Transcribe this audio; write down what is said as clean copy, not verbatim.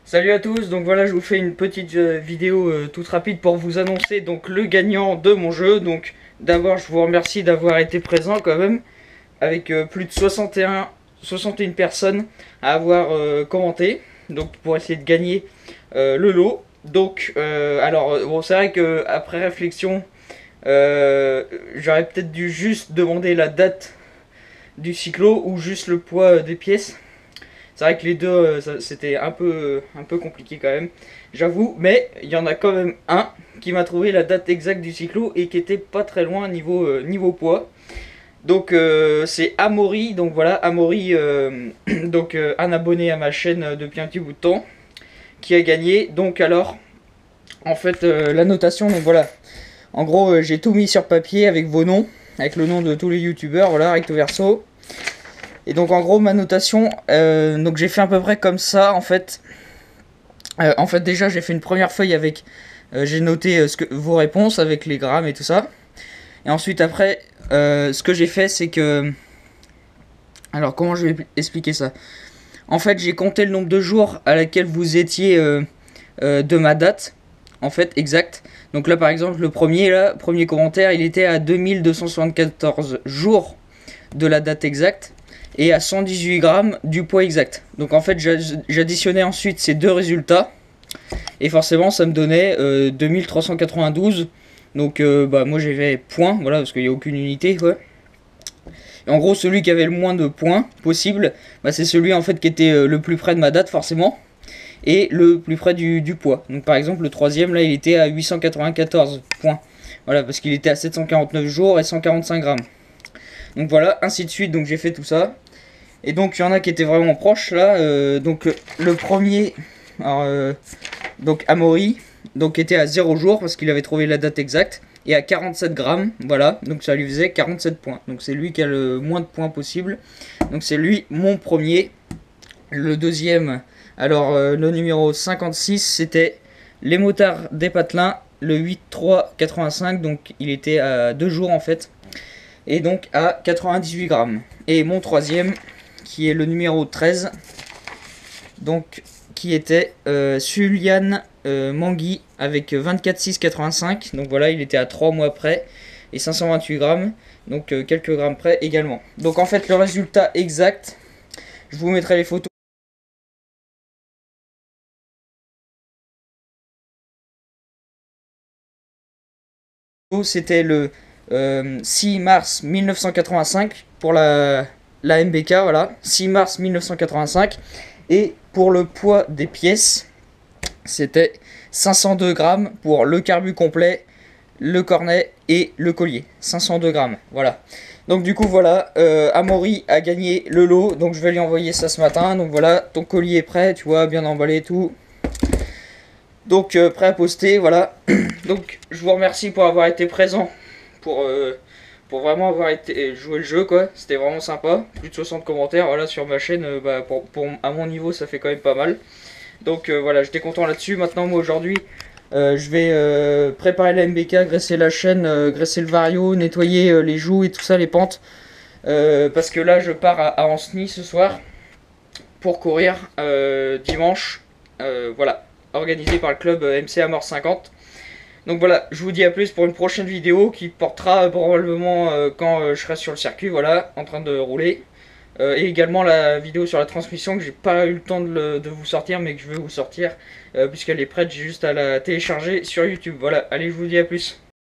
Salut à tous, donc voilà, je vous fais une petite vidéo toute rapide pour vous annoncer donc le gagnant de mon jeu. Donc d'abord je vous remercie d'avoir été présent quand même, avec plus de 61 personnes à avoir commenté, donc pour essayer de gagner le lot. Donc bon, c'est vrai que après réflexion, j'aurais peut-être dû juste demander la date du cyclo ou juste le poids des pièces. C'est vrai que les deux, c'était un peu compliqué quand même, j'avoue. Mais il y en a quand même un qui m'a trouvé la date exacte du cyclo et qui était pas très loin niveau poids. Donc c'est Amaury, donc voilà, Amaury, donc un abonné à ma chaîne depuis un petit bout de temps, qui a gagné. Donc alors, en fait, la notation, donc voilà. En gros, j'ai tout mis sur papier avec vos noms, avec le nom de tous les youtubeurs, voilà, recto verso. Et donc en gros ma notation, donc j'ai fait à peu près comme ça en fait. Déjà j'ai fait une première feuille avec, j'ai noté vos réponses avec les grammes et tout ça. Et ensuite après, ce que j'ai fait c'est que, alors comment je vais expliquer ça? En fait j'ai compté le nombre de jours à laquelle vous étiez de ma date, en fait exact. Donc là par exemple le premier commentaire il était à 2274 jours de la date exacte et à 118 grammes du poids exact. Donc en fait j'additionnais ensuite ces deux résultats et forcément ça me donnait 2392. Donc bah moi j'avais point, voilà, parce qu'il n'y a aucune unité quoi. Et en gros celui qui avait le moins de points possible, bah, c'est celui en fait qui était le plus près de ma date forcément et le plus près du poids. Donc par exemple le troisième là il était à 894 points. Voilà, parce qu'il était à 749 jours et 145 grammes. Donc voilà, ainsi de suite, donc j'ai fait tout ça. Et donc il y en a qui étaient vraiment proches là. Donc le premier, alors, donc Amaury, donc était à 0 jours parce qu'il avait trouvé la date exacte. Et à 47 grammes, voilà, donc ça lui faisait 47 points. Donc c'est lui qui a le moins de points possible. Donc c'est lui mon premier. Le deuxième, alors le numéro 56, c'était les motards des patelins, le 8-3-85, donc il était à 2 jours en fait. Et donc à 98 grammes. Et mon troisième, qui est le numéro 13, donc qui était Sulian Mangui avec 24,685. Donc voilà, il était à 3 mois près et 528 grammes, donc quelques grammes près également. Donc en fait, le résultat exact, je vous mettrai les photos. C'était le 6 mars 1985 pour la MBK, voilà, 6 mars 1985. Et pour le poids des pièces, c'était 502 grammes pour le carbu complet, le cornet et le collier. 502 grammes, voilà. Donc du coup voilà, Amaury a gagné le lot, donc je vais lui envoyer ça ce matin. Donc voilà, ton collier est prêt, tu vois, bien emballé et tout. Donc prêt à poster, voilà. Donc je vous remercie pour avoir été présent, pour, euh, pour vraiment avoir été jouer le jeu quoi. C'était vraiment sympa. Plus de 60 commentaires, voilà, sur ma chaîne, bah, à mon niveau ça fait quand même pas mal. Donc voilà, j'étais content là-dessus. Maintenant moi aujourd'hui, je vais préparer la MBK, graisser la chaîne, graisser le vario, nettoyer les joues et tout ça, les pentes. Parce que là je pars à Anceny ce soir pour courir dimanche. Voilà, organisé par le club MC Mort 50. Donc voilà, je vous dis à plus pour une prochaine vidéo qui portera probablement quand je serai sur le circuit, voilà, en train de rouler. Et également la vidéo sur la transmission que j'ai pas eu le temps de vous sortir, mais que je vais vous sortir puisqu'elle est prête, j'ai juste à la télécharger sur YouTube. Voilà, allez, je vous dis à plus.